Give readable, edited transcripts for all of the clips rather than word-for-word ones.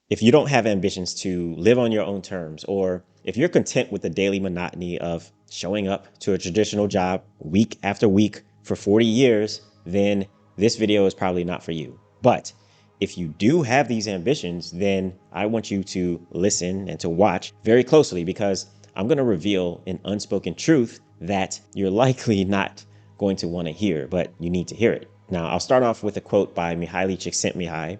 If you don't have ambitions to live on your own terms, or if you're content with the daily monotony of showing up to a traditional job week after week for 40 years, then this video is probably not for you. But if you do have these ambitions, then I want you to listen and to watch very closely, because I'm going to reveal an unspoken truth that you're likely not going to want to hear, but you need to hear it. Now, I'll start off with a quote by Mihaly Csikszentmihalyi.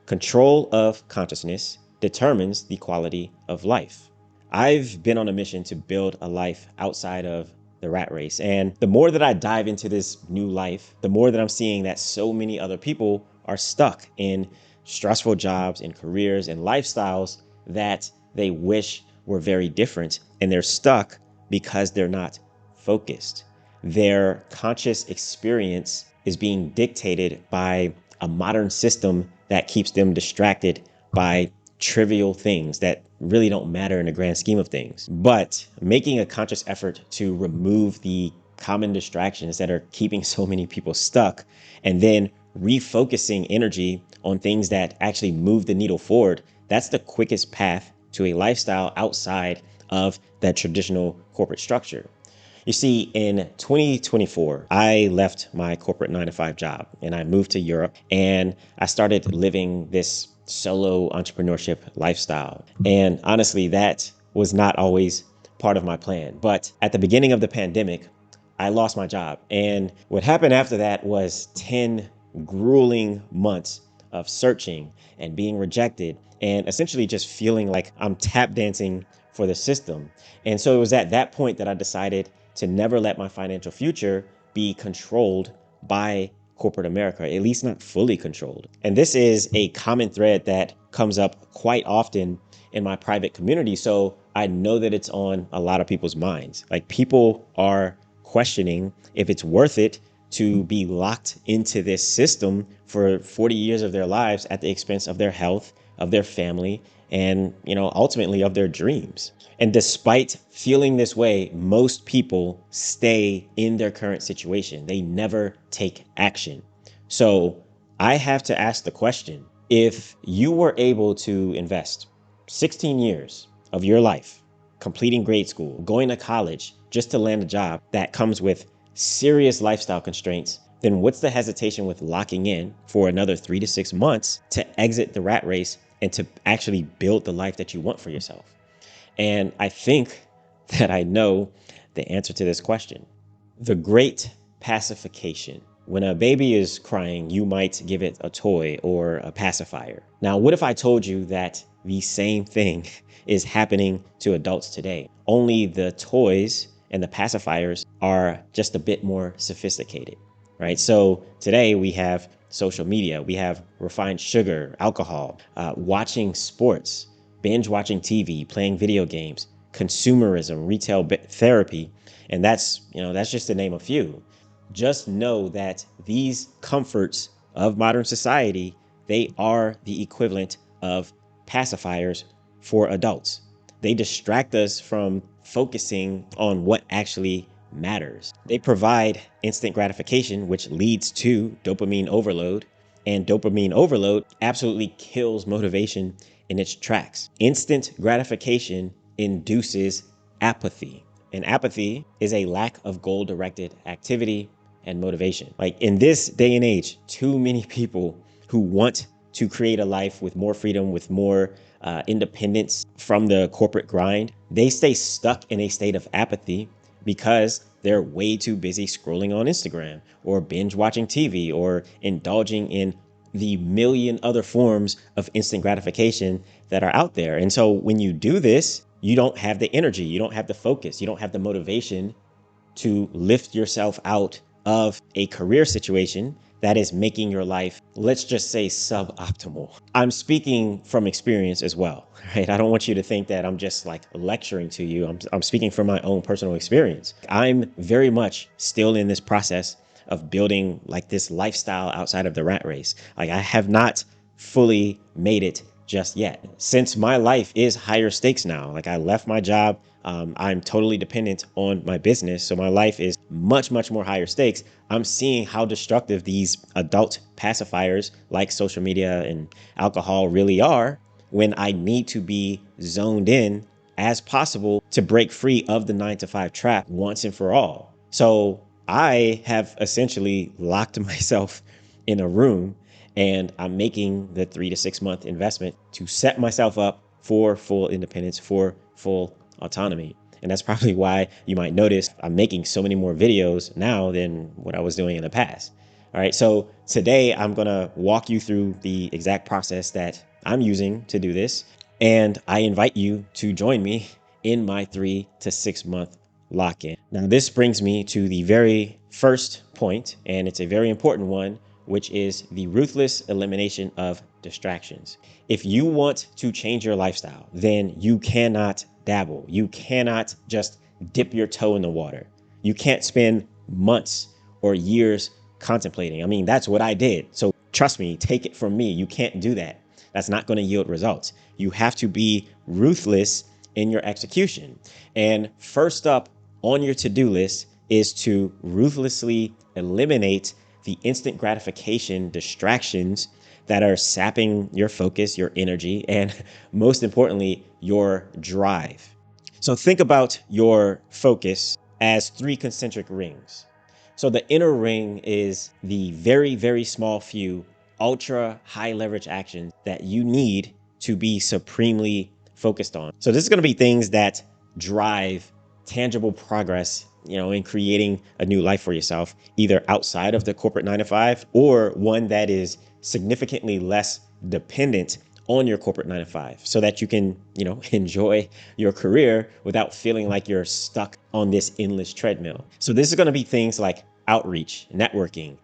Control of consciousness determines the quality of life. I've been on a mission to build a life outside of the rat race. And the more that I dive into this new life, the more that I'm seeing that so many other people are stuck in stressful jobs and careers and lifestyles that they wish were very different. And they're stuck because they're not focused. Their conscious experience is being dictated by a modern system that keeps them distracted by trivial things that really don't matter in the grand scheme of things. But making a conscious effort to remove the common distractions that are keeping so many people stuck, and then refocusing energy on things that actually move the needle forward, that's the quickest path to a lifestyle outside of that traditional corporate structure. You see, in 2024, I left my corporate 9-to-5 job and I moved to Europe, and I started living this solo entrepreneurship lifestyle. And honestly, that was not always part of my plan. But at the beginning of the pandemic, I lost my job. And what happened after that was 10 grueling months of searching and being rejected, and essentially just feeling like I'm tap dancing for the system. And so it was at that point that I decided to never let my financial future be controlled by corporate America, at least not fully controlled. And this is a common thread that comes up quite often in my private community. So I know that it's on a lot of people's minds. Like, people are questioning if it's worth it to be locked into this system for 40 years of their lives at the expense of their health, of their family, and, ultimately of their dreams. And despite feeling this way, most people stay in their current situation. They never take action. So I have to ask the question, if you were able to invest 16 years of your life completing grade school, going to college just to land a job that comes with serious lifestyle constraints, then what's the hesitation with locking in for another 3 to 6 months to exit the rat race and to actually build the life that you want for yourself? And I think that I know the answer to this question. The great pacification. When a baby is crying, you might give it a toy or a pacifier. Now, what if I told you that the same thing is happening to adults today? Only the toys and the pacifiers are just a bit more sophisticated, right? So today we have social media, we have refined sugar, alcohol, watching sports, binge watching TV, playing video games, consumerism, retail therapy, and that's just to name a few. Just know that these comforts of modern society, they are the equivalent of pacifiers for adults. They distract us from focusing on what actually matters. They provide instant gratification, which leads to dopamine overload, and dopamine overload absolutely kills motivation in its tracks. Instant gratification induces apathy, and apathy is a lack of goal-directed activity and motivation. Like, in this day and age, too many people who want to create a life with more freedom, with more independence from the corporate grind, they stay stuck in a state of apathy because they're way too busy scrolling on Instagram or binge watching TV or indulging in the million other forms of instant gratification that are out there. And so when you do this, you don't have the energy, you don't have the focus, you don't have the motivation to lift yourself out of a career situation that is making your life, let's just say, suboptimal. I'm speaking from experience as well, right? I don't want you to think that I'm just like lecturing to you. I'm speaking from my own personal experience. I'm very much still in this process of building like this lifestyle outside of the rat race. Like, I have not fully made it just yet, since my life is higher stakes now. Like, I left my job. I'm totally dependent on my business. So my life is much, much more higher stakes. I'm seeing how destructive these adult pacifiers like social media and alcohol really are. when I need to be zoned in as possible to break free of the 9 to 5 trap once and for all. So I have essentially locked myself in a room, and I'm making the 3 to 6 month investment to set myself up for full independence, for full autonomy. And that's probably why you might notice I'm making so many more videos now than what I was doing in the past. All right, so today I'm gonna walk you through the exact process that I'm using to do this. And I invite you to join me in my 3 to 6 month lock-in. Now, this brings me to the very first point, and it's a very important one, which is the ruthless elimination of distractions. If you want to change your lifestyle, then you cannot dabble. You cannot just dip your toe in the water. You can't spend months or years contemplating. I mean, that's what I did. So trust me, take it from me. You can't do that. That's not going to yield results. You have to be ruthless in your execution. And first up on your to-do list is to ruthlessly eliminate the instant gratification distractions that are sapping your focus, your energy, and most importantly, your drive. So think about your focus as 3 concentric rings. So the inner ring is the very, very small few ultra high leverage actions that you need to be supremely focused on. So this is going to be things that drive tangible progress, in creating a new life for yourself, either outside of the corporate 9 to 5 or one that is significantly less dependent on your corporate 9 to 5, so that you can, enjoy your career without feeling like you're stuck on this endless treadmill. So this is going to be things like outreach, networking,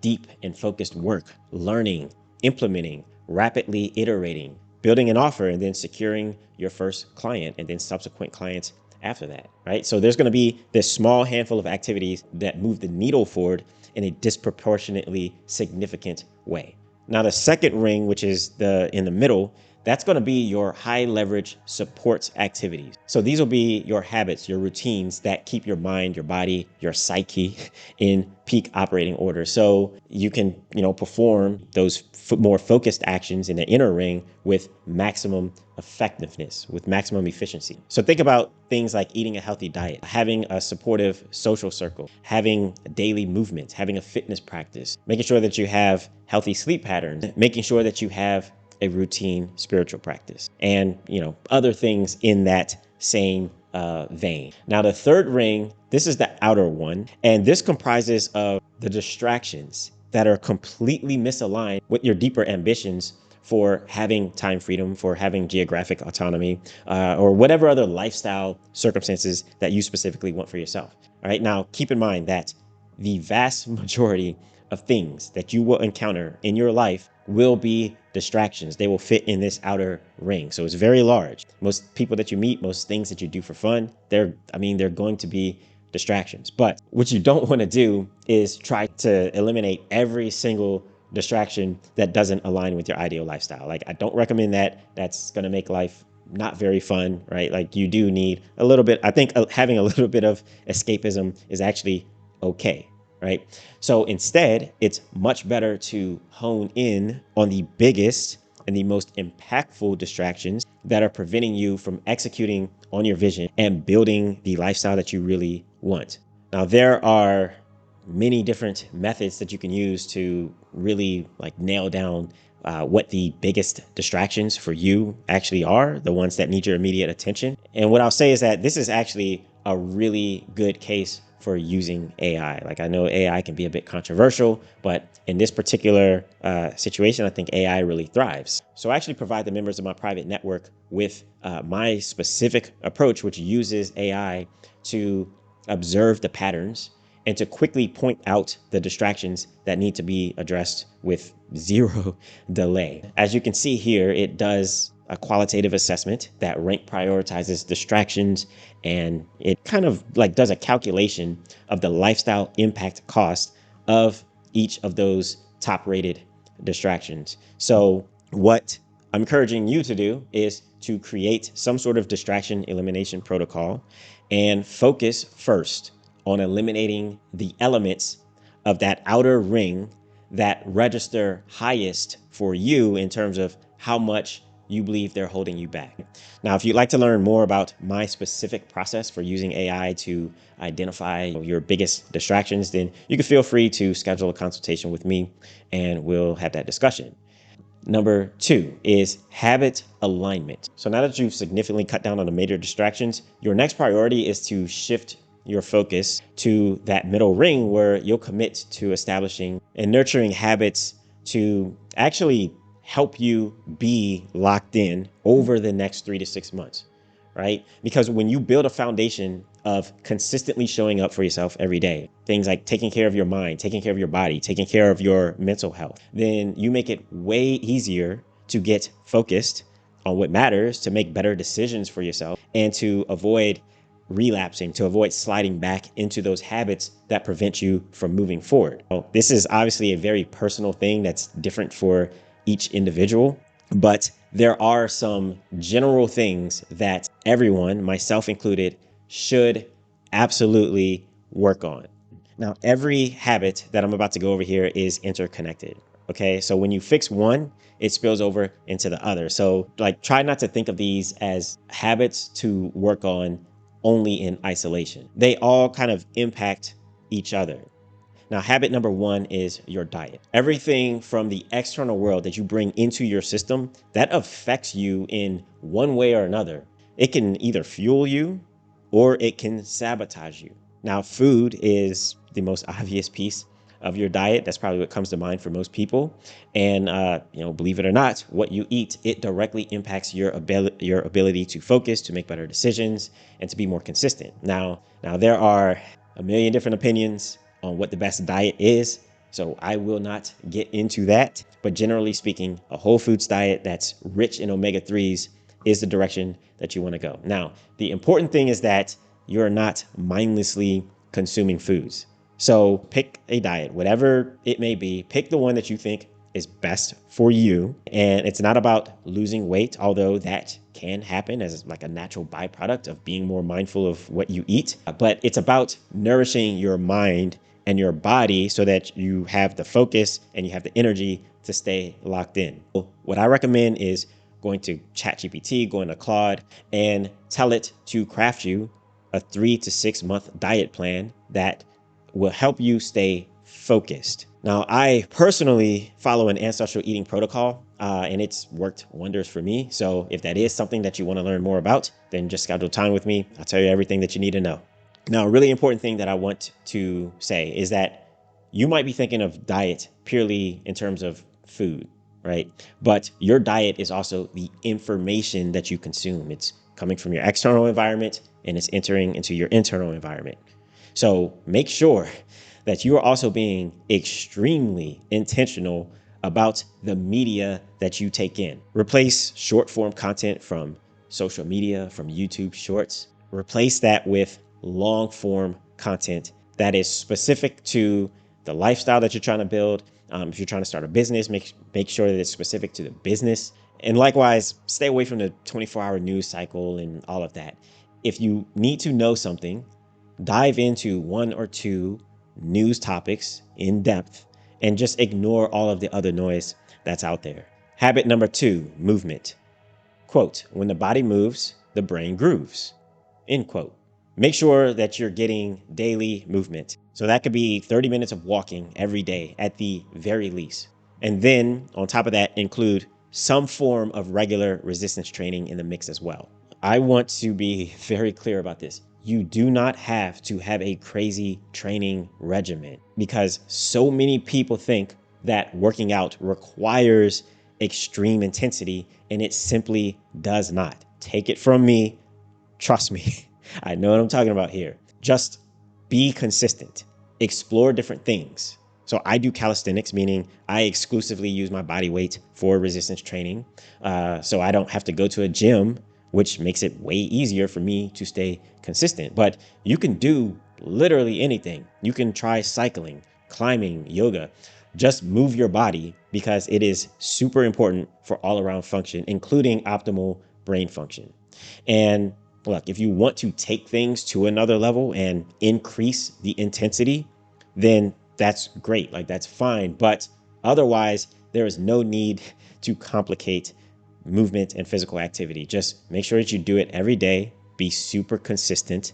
deep and focused work, learning, implementing, rapidly iterating, building an offer, and then securing your first client and then subsequent clients after that, right? So there's going to be this small handful of activities that move the needle forward in a disproportionately significant way. Now, the second ring, which is in the middle, that's going to be your high leverage support activities. So these will be your habits, your routines that keep your mind, your body, your psyche in peak operating order. So you can, perform those more focused actions in the inner ring with maximum effectiveness, with maximum efficiency. So think about things like eating a healthy diet, having a supportive social circle, having daily movements, having a fitness practice, making sure that you have healthy sleep patterns, making sure that you have a routine spiritual practice, and other things in that same vein. Now, the third ring, this is the outer one, and this comprises of the distractions that are completely misaligned with your deeper ambitions for having time freedom, for having geographic autonomy, or whatever other lifestyle circumstances that you specifically want for yourself. All right. Now, keep in mind that the vast majority of things that you will encounter in your life will be distractions. They will fit in this outer ring. So it's very large. Most people that you meet, most things that you do for fun, they're going to be distractions. But what you don't want to do is try to eliminate every single distraction that doesn't align with your ideal lifestyle. Like, I don't recommend that. That's going to make life not very fun, right? Like, you do need a little bit. I think having a little bit of escapism is actually okay, right? So instead, it's much better to hone in on the biggest and the most impactful distractions that are preventing you from executing on your vision and building the lifestyle that you really want. Now, there are many different methods that you can use to really nail down what the biggest distractions for you actually are, the ones that need your immediate attention. And what I'll say is that this is actually a really good case for using AI. I know AI can be a bit controversial, but in this particular situation, I think AI really thrives. So I actually provide the members of my private network with my specific approach, which uses AI to observe the patterns and to quickly point out the distractions that need to be addressed with zero delay. As you can see here, it does a qualitative assessment that rank prioritizes distractions, and it kind of does a calculation of the lifestyle impact cost of each of those top rated distractions. So what I'm encouraging you to do is to create some sort of distraction elimination protocol and focus first on eliminating the elements of that outer ring that register highest for you in terms of how much you believe they're holding you back. Now, if you'd like to learn more about my specific process for using AI to identify your biggest distractions, then you can feel free to schedule a consultation with me and we'll have that discussion. Number 2 is habit alignment. So now that you've significantly cut down on the major distractions, your next priority is to shift your focus to that middle ring where you'll commit to establishing and nurturing habits to actually help you be locked in over the next 3 to 6 months, right? Because when you build a foundation of consistently showing up for yourself every day, things like taking care of your mind, taking care of your body, taking care of your mental health, then you make it way easier to get focused on what matters, to make better decisions for yourself, and to avoid relapsing, to avoid sliding back into those habits that prevent you from moving forward. So this is obviously a very personal thing that's different for each individual, but there are some general things that everyone, myself included, should absolutely work on. Now, every habit that I'm about to go over here is interconnected. Okay, so when you fix one, it spills over into the other. So like, try not to think of these as habits to work on only in isolation. They all kind of impact each other. Now, habit number 1 is your diet. Everything from the external world that you bring into your system that affects you in one way or another. It can either fuel you or it can sabotage you. Now, food is the most obvious piece of your diet. That's probably what comes to mind for most people. And, believe it or not, what you eat, it directly impacts your ability to focus, to make better decisions, and to be more consistent. Now there are a million different opinions on what the best diet is, so I will not get into that. But generally speaking, a whole foods diet that's rich in omega-3s is the direction that you want to go. Now, the important thing is that you're not mindlessly consuming foods. So pick a diet, whatever it may be, pick the one that you think is best for you. And it's not about losing weight, although that can happen as like a natural byproduct of being more mindful of what you eat. But it's about nourishing your mind and your body so that you have the focus and you have the energy to stay locked in. What I recommend is going to ChatGPT, going to Claude, and tell it to craft you a 3 to 6 month diet plan that will help you stay focused. Now, I personally follow an ancestral eating protocol, and it's worked wonders for me. So if that is something that you want to learn more about, then just schedule time with me. I'll tell you everything that you need to know. Now, a really important thing that I want to say is that you might be thinking of diet purely in terms of food, right? But your diet is also the information that you consume. It's coming from your external environment and it's entering into your internal environment. So make sure that you are also being extremely intentional about the media that you take in. Replace short form content from social media, from YouTube Shorts. Replace that with long form content that is specific to the lifestyle that you're trying to build. If you're trying to start a business, make sure that it's specific to the business. And likewise, stay away from the 24-hour news cycle and all of that. If you need to know something, dive into 1 or 2 news topics in depth and just ignore all of the other noise that's out there. Habit number 2, movement. Quote, when the body moves, the brain grooves. End quote. Make sure that you're getting daily movement. So that could be 30 minutes of walking every day at the very least. And then on top of that, include some form of regular resistance training in the mix as well. I want to be very clear about this. You do not have to have a crazy training regimen because so many people think that working out requires extreme intensity, and it simply does not. Take it from me. Trust me. I know what I'm talking about here. Just be consistent. Explore different things. So I do calisthenics, meaning I exclusively use my body weight for resistance training. So I don't have to go to a gym, which makes it way easier for me to stay consistent. But you can do literally anything. You can try cycling, climbing, yoga. Just move your body because it is super important for all around function, including optimal brain function. And look, if you want to take things to another level and increase the intensity, then that's great. Like, that's fine. But otherwise, there is no need to complicate movement and physical activity. Just make sure that you do it every day, be super consistent,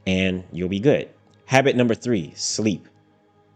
and you'll be good. Habit number 3, sleep.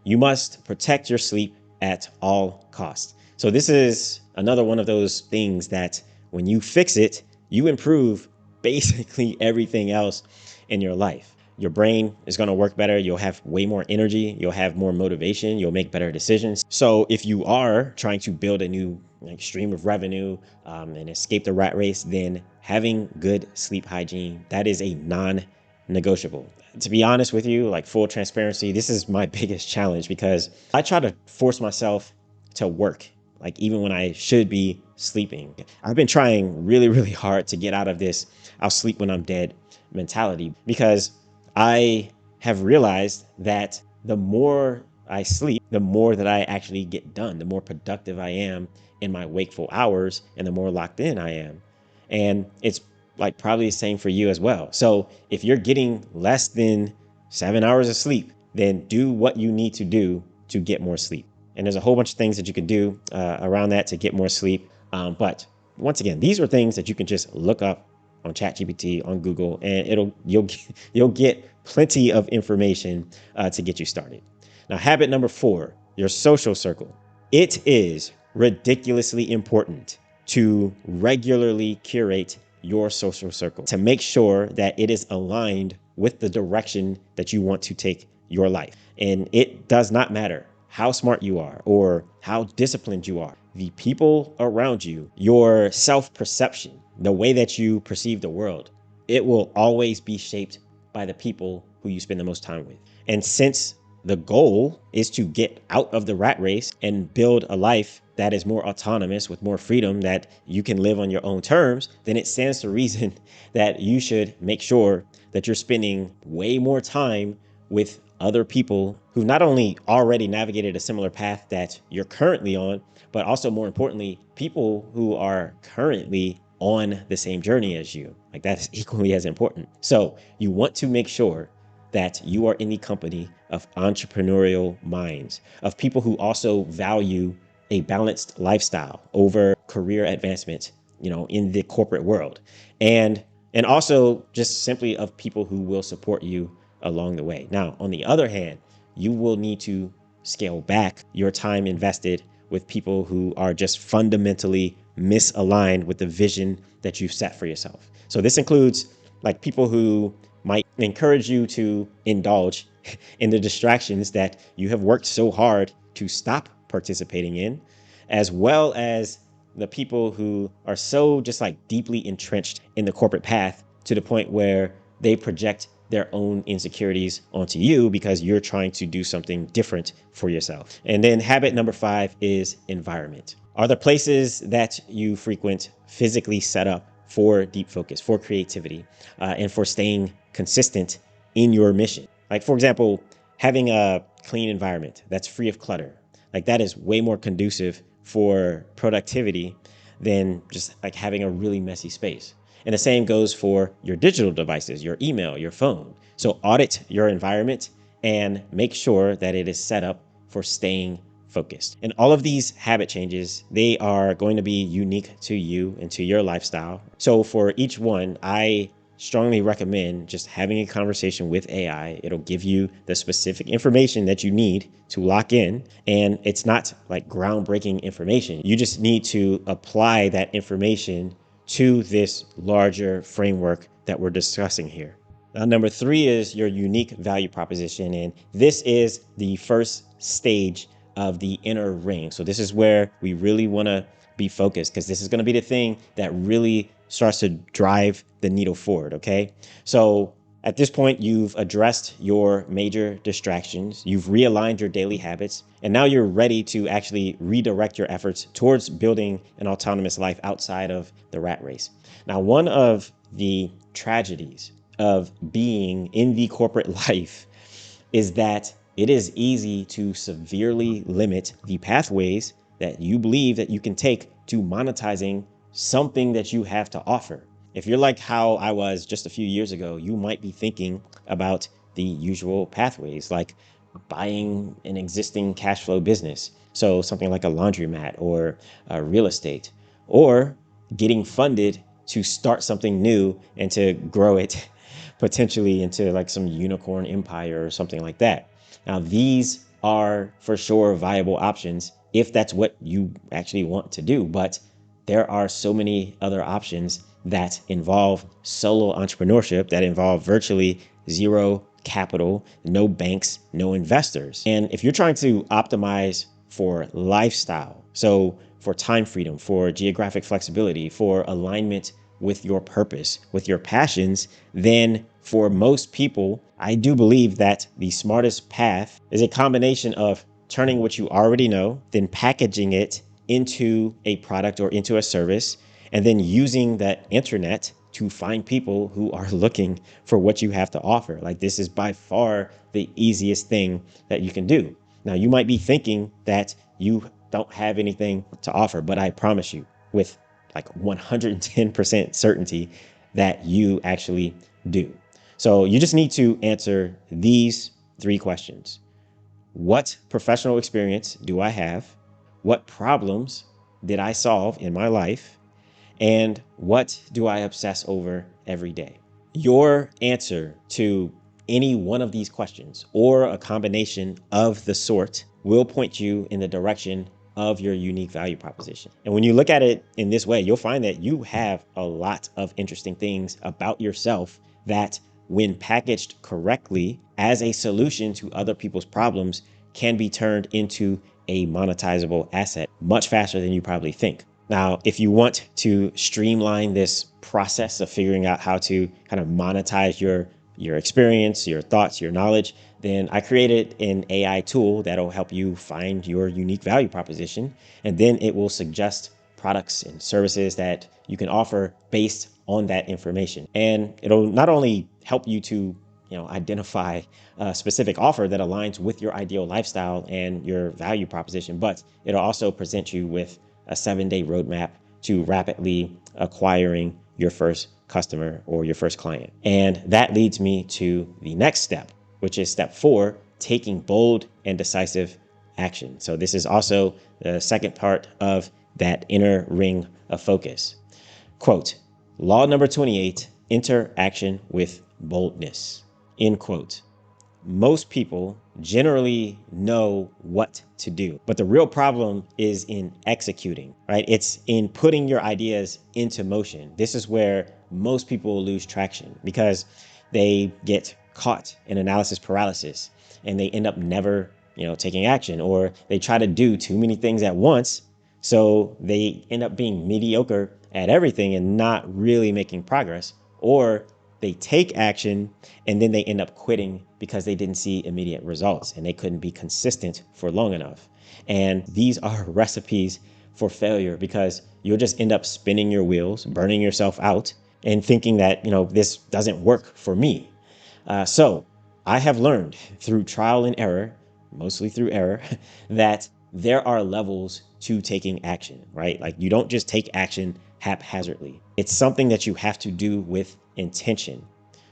You must protect your sleep at all costs. So this is another one of those things that when you fix it, you improve basically everything else in your life. Your brain is going to work better. You'll have way more energy. You'll have more motivation. You'll make better decisions. So if you are trying to build a new stream of revenue and escape the rat race, then having good sleep hygiene, that is a non-negotiable. To be honest with you, like full transparency, this is my biggest challenge because I try to force myself to work, like even when I should be sleeping. I've been trying really, really hard to get out of this I'll sleep when I'm dead mentality because I have realized that the more I sleep, the more that I actually get done, the more productive I am in my wakeful hours and the more locked in I am. And it's like probably the same for you as well. So if you're getting less than 7 hours of sleep, then do what you need to do to get more sleep. And there's a whole bunch of things that you can do around that to get more sleep. But once again, these are things that you can just look up on ChatGPT, on Google, and you'll get plenty of information to get you started. Now, habit number 4, your social circle. It is ridiculously important to regularly curate your social circle to make sure that it is aligned with the direction that you want to take your life. And it does not matter how smart you are or how disciplined you are. The people around you, your self-perception, the way that you perceive the world, it will always be shaped by the people who you spend the most time with. And since the goal is to get out of the rat race and build a life that is more autonomous with more freedom that you can live on your own terms, then it stands to reason that you should make sure that you're spending way more time with other people who not only already navigated a similar path that you're currently on, but also more importantly, people who are currently on the same journey as you. Like that is equally as important. So you want to make sure that you are in the company of entrepreneurial minds, of people who also value a balanced lifestyle over career advancement, in the corporate world. And also just simply of people who will support you along the way. Now, on the other hand, you will need to scale back your time invested with people who are just fundamentally misaligned with the vision that you've set for yourself. So this includes like people who might encourage you to indulge in the distractions that you have worked so hard to stop participating in, as well as the people who are so just like deeply entrenched in the corporate path to the point where they project their own insecurities onto you because you're trying to do something different for yourself. And then habit number 5 is environment. Are the places that you frequent physically set up for deep focus, for creativity, and for staying consistent in your mission? Like, for example, having a clean environment that's free of clutter, like that is way more conducive for productivity than just like having a really messy space. And the same goes for your digital devices, your email, your phone. So audit your environment and make sure that it is set up for staying focused. And all of these habit changes, they are going to be unique to you and to your lifestyle. So for each one, I strongly recommend just having a conversation with AI. It'll give you the specific information that you need to lock in. And it's not like groundbreaking information. You just need to apply that information to this larger framework that we're discussing here. Now, number 3 is your unique value proposition. And this is the first stage of the inner ring. So this is where we really want to be focused because this is going to be the thing that really starts to drive the needle forward. Okay. So at this point, you've addressed your major distractions, you've realigned your daily habits, and now you're ready to actually redirect your efforts towards building an autonomous life outside of the rat race. Now, one of the tragedies of being in the corporate life is that it is easy to severely limit the pathways that you believe that you can take to monetizing something that you have to offer. If you're like how I was just a few years ago, you might be thinking about the usual pathways, like buying an existing cash flow business. So something like a laundromat or real estate, or getting funded to start something new and to grow it potentially into like some unicorn empire or something like that. Now, these are for sure viable options if that's what you actually want to do. But there are so many other options that involve solo entrepreneurship, that involve virtually zero capital, no banks, no investors. And if you're trying to optimize for lifestyle, so for time freedom, for geographic flexibility, for alignment with your purpose, with your passions, then for most people, I do believe that the smartest path is a combination of turning what you already know, then packaging it into a product or into a service, and then using that internet to find people who are looking for what you have to offer. Like, this is by far the easiest thing that you can do. Now, you might be thinking that you don't have anything to offer, but I promise you with like 110% certainty that you actually do. So you just need to answer these 3 questions. What professional experience do I have? What problems did I solve in my life? And what do I obsess over every day? Your answer to any one of these questions, or a combination of the sort, will point you in the direction of your unique value proposition. And when you look at it in this way, you'll find that you have a lot of interesting things about yourself that, when packaged correctly as a solution to other people's problems, can be turned into a monetizable asset much faster than you probably think. Now, if you want to streamline this process of figuring out how to kind of monetize your experience, your thoughts, your knowledge, then I created an AI tool that'll help you find your unique value proposition. And then it will suggest products and services that you can offer based on that information. And it'll not only help you to identify a specific offer that aligns with your ideal lifestyle and your value proposition, but it'll also present you with a 7-day roadmap to rapidly acquiring your first customer or your first client. And that leads me to the next step, which is step 4, taking bold and decisive action. So this is also the second part of that inner ring of focus. Quote, law number 28, enter action with boldness. End quote. Most people generally know what to do, but the real problem is in executing, right? It's in putting your ideas into motion. This is where most people lose traction because they get caught in analysis paralysis and they end up never, taking action, or they try to do too many things at once. So they end up being mediocre at everything and not really making progress, or they take action and then they end up quitting because they didn't see immediate results and they couldn't be consistent for long enough. And these are recipes for failure because you'll just end up spinning your wheels, burning yourself out, and thinking that, this doesn't work for me. So I have learned through trial and error, mostly through error, that there are levels to taking action, right? Like, you don't just take action haphazardly. It's something that you have to do with intention.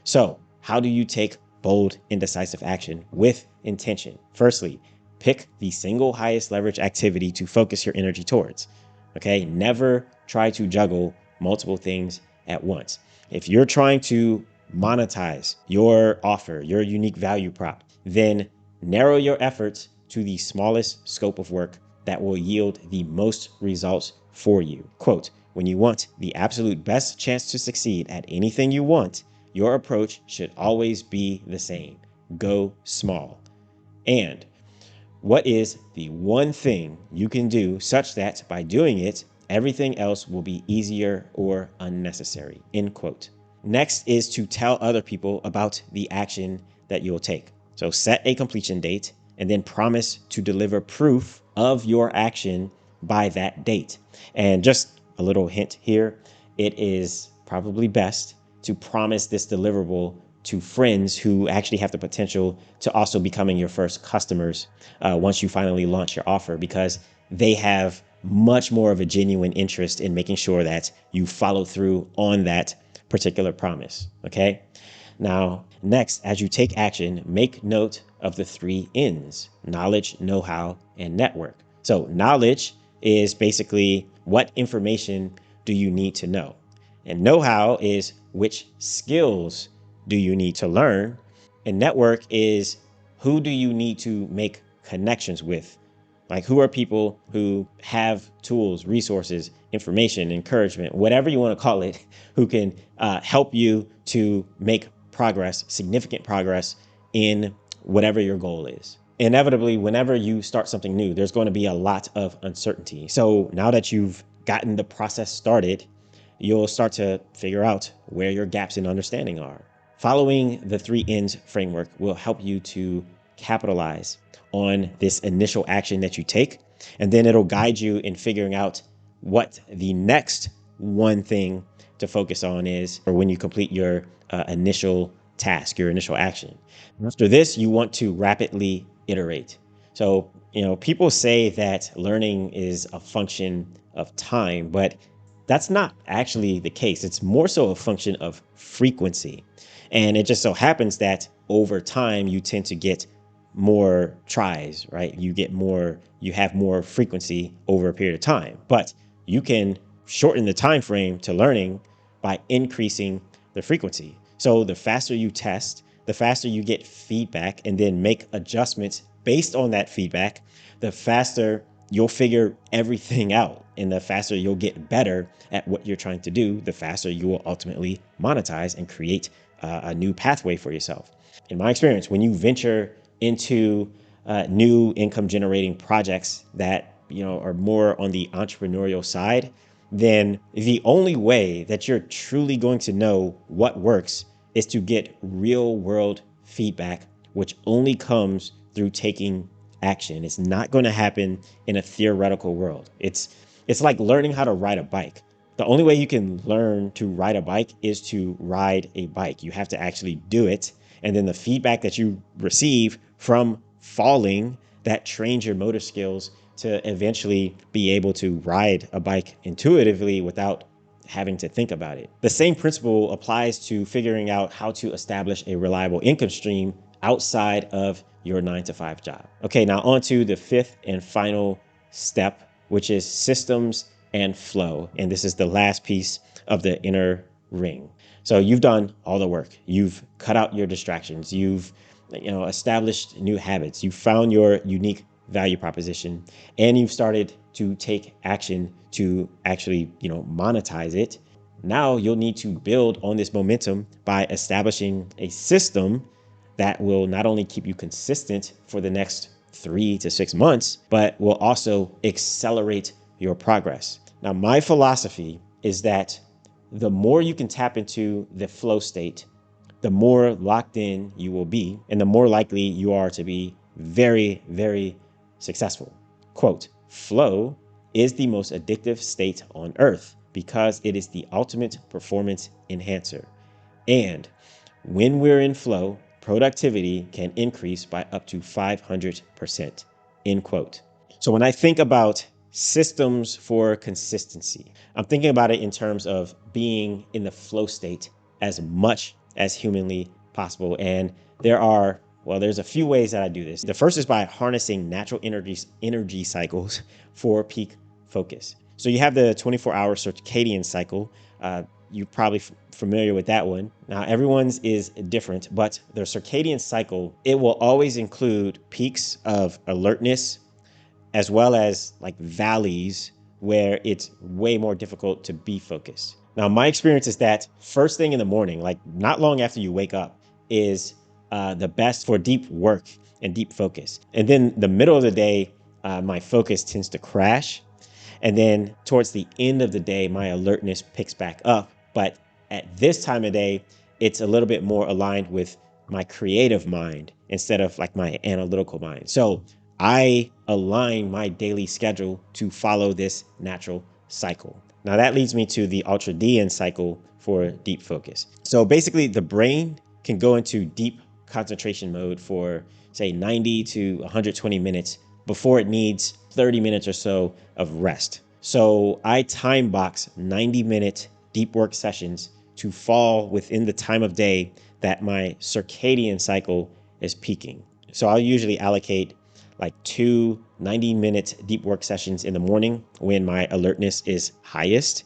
So how do you take bold and decisive action with intention? Firstly, pick the single highest leverage activity to focus your energy towards. Okay. Never try to juggle multiple things at once. If you're trying to monetize your offer, your unique value prop, then narrow your efforts to the smallest scope of work that will yield the most results for you. Quote, when you want the absolute best chance to succeed at anything you want, your approach should always be the same. Go small. And what is the one thing you can do such that by doing it, everything else will be easier or unnecessary? End quote. Next is to tell other people about the action that you'll take. So set a completion date and then promise to deliver proof of your action by that date. And just a little hint here, it is probably best to promise this deliverable to friends who actually have the potential to also becoming your first customers once you finally launch your offer, because they have much more of a genuine interest in making sure that you follow through on that particular promise. Okay. Now, next, as you take action, make note of the 3 N's: knowledge, know-how, and network. So knowledge is basically what information do you need to know? And know-how is which skills do you need to learn? And network is who do you need to make connections with? Like, who are people who have tools, resources, information, encouragement, whatever you want to call it, who can help you to make progress, significant progress in whatever your goal is. Inevitably, whenever you start something new, there's going to be a lot of uncertainty. So now that you've gotten the process started, you'll start to figure out where your gaps in understanding are. Following the 3 N's framework will help you to capitalize on this initial action that you take, and then it'll guide you in figuring out what the next one thing to focus on is, or when you complete your initial task, your initial action. After this, you want to rapidly iterate. So, people say that learning is a function of time, but that's not actually the case. It's more so a function of frequency. And it just so happens that over time, you tend to get more tries, right? You have more frequency over a period of time, but you can shorten the time frame to learning by increasing the frequency. So the faster you test, the faster you get feedback and then make adjustments based on that feedback, the faster you'll figure everything out, and the faster you'll get better at what you're trying to do, the faster you will ultimately monetize and create a new pathway for yourself. In my experience, when you venture into new income generating projects that are more on the entrepreneurial side, then the only way that you're truly going to know what works is to get real world feedback, which only comes through taking action. It's not going to happen in a theoretical world. It's like learning how to ride a bike. The only way you can learn to ride a bike is to ride a bike. You have to actually do it. And then the feedback that you receive from falling, that trains your motor skills to eventually be able to ride a bike intuitively without having to think about it. The same principle applies to figuring out how to establish a reliable income stream outside of your 9-to-5 job. Okay, now on to the 5th and final step, which is systems and flow. And this is the last piece of the inner ring. So you've done all the work. You've cut out your distractions. You've established new habits. You found your unique value proposition, and you've started to take action to actually, monetize it. Now you'll need to build on this momentum by establishing a system that will not only keep you consistent for the next 3 to 6 months, but will also accelerate your progress. Now, my philosophy is that the more you can tap into the flow state, the more locked in you will be, and the more likely you are to be very, very successful. Quote, flow is the most addictive state on earth because it is the ultimate performance enhancer. And when we're in flow, productivity can increase by up to 500%, end quote. So when I think about systems for consistency, I'm thinking about it in terms of being in the flow state as much as humanly possible. And there's a few ways that I do this. The first is by harnessing natural energy cycles for peak focus. So you have the 24-hour circadian cycle. You're probably familiar with that one. Now, everyone's is different, but the circadian cycle, it will always include peaks of alertness as well as like valleys where it's way more difficult to be focused. Now, my experience is that first thing in the morning, like not long after you wake up, is the best for deep work and deep focus. And then the middle of the day, my focus tends to crash. And then towards the end of the day, my alertness picks back up. But at this time of day, it's a little bit more aligned with my creative mind instead of like my analytical mind. So I align my daily schedule to follow this natural cycle. Now that leads me to the ultradian cycle for deep focus. So basically the brain can go into deep concentration mode for say 90 to 120 minutes before it needs 30 minutes or so of rest. So I time box 90-minute deep work sessions to fall within the time of day that my circadian cycle is peaking. So I'll usually allocate like 2 90-minute deep work sessions in the morning when my alertness is highest.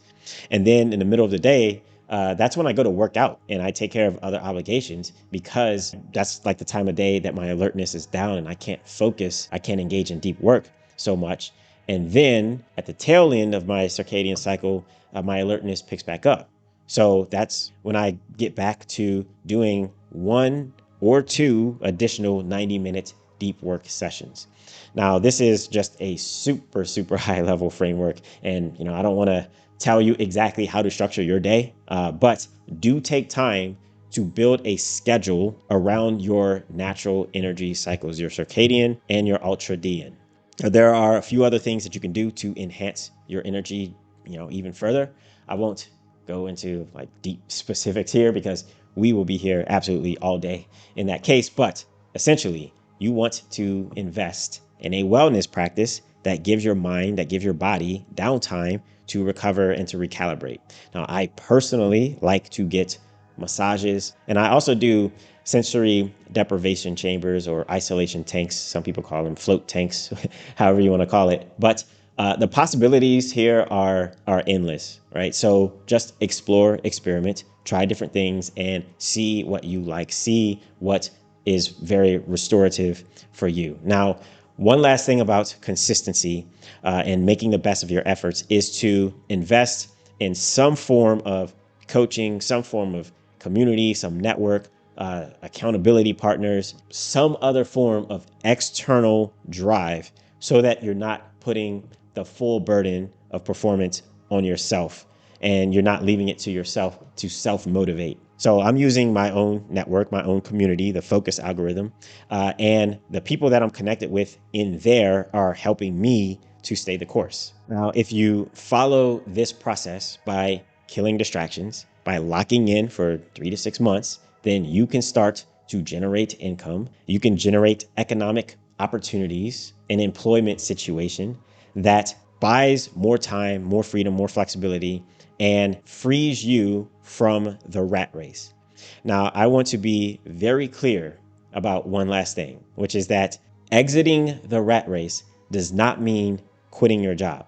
And then in the middle of the day, that's when I go to work out and I take care of other obligations, because that's like the time of day that my alertness is down and I can't focus. I can't engage in deep work so much. And then at the tail end of my circadian cycle, my alertness picks back up. So that's when I get back to doing 1 or 2 additional 90-minute deep work sessions. Now, this is just a super, super high level framework. And, I don't want to tell you exactly how to structure your day, but do take time to build a schedule around your natural energy cycles, your circadian and your ultradian. There are a few other things that you can do to enhance your energy, even further. I won't go into like deep specifics here because we will be here absolutely all day in that case. But essentially, you want to invest in a wellness practice that gives your mind, that gives your body downtime to recover and to recalibrate. Now, I personally like to get massages, and I also do sensory deprivation chambers or isolation tanks. Some people call them float tanks, however you want to call it. But the possibilities here are endless, right? So just explore, experiment, try different things, and see what you like, see what is very restorative for you. Now, one last thing about consistency and making the best of your efforts is to invest in some form of coaching, some form of community, some network, accountability partners, some other form of external drive, so that you're not putting the full burden of performance on yourself and you're not leaving it to yourself to self-motivate. So I'm using my own network, my own community, the focus algorithm, and the people that I'm connected with in there are helping me to stay the course. Now, if you follow this process by killing distractions, by locking in for 3 to 6 months, then you can start to generate income. You can generate economic opportunities, an employment situation that buys more time, more freedom, more flexibility, and frees you from the rat race. Now, I want to be very clear about one last thing, which is that exiting the rat race does not mean quitting your job.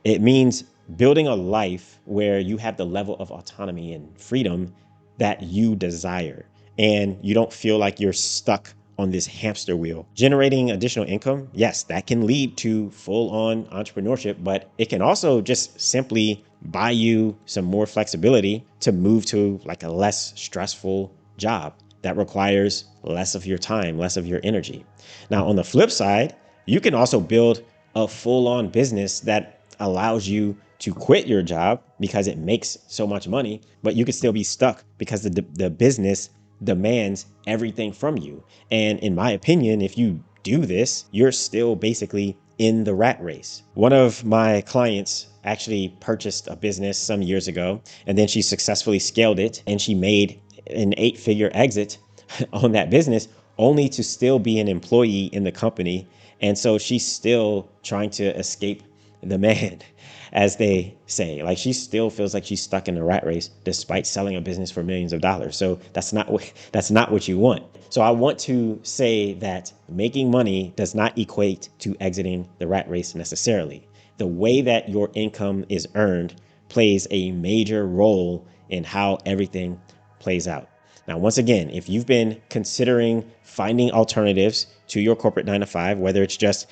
It means building a life where you have the level of autonomy and freedom that you desire, and you don't feel like you're stuck on this hamster wheel. Generating additional income, yes, that can lead to full-on entrepreneurship, but it can also just simply buy you some more flexibility to move to like a less stressful job that requires less of your time, less of your energy. Now, on the flip side, you can also build a full-on business that allows you to quit your job because it makes so much money, but you could still be stuck because the business demands everything from you. And in my opinion, if you do this, you're still basically in the rat race. One of my clients actually purchased a business some years ago, and then she successfully scaled it, and she made an 8-figure exit on that business, only to still be an employee in the company. And so she's still trying to escape the man, as they say. Like, she still feels like she's stuck in the rat race despite selling a business for millions of dollars. So that's not what you want. So I want to say that making money does not equate to exiting the rat race necessarily. The way that your income is earned plays a major role in how everything plays out. Now, once again, if you've been considering finding alternatives to your corporate 9-to-5, whether it's just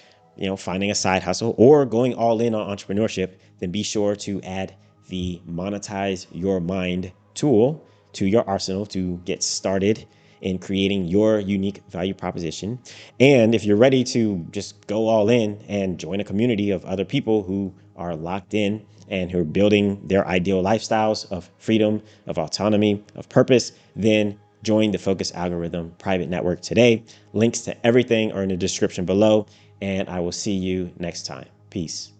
finding a side hustle or going all in on entrepreneurship, then be sure to add the Monetize Your Mind tool to your arsenal to get started in creating your unique value proposition. And if you're ready to just go all in and join a community of other people who are locked in and who are building their ideal lifestyles of freedom, of autonomy, of purpose, then join the Focus Algorithm private network today. Links to everything are in the description below, and I will see you next time. Peace.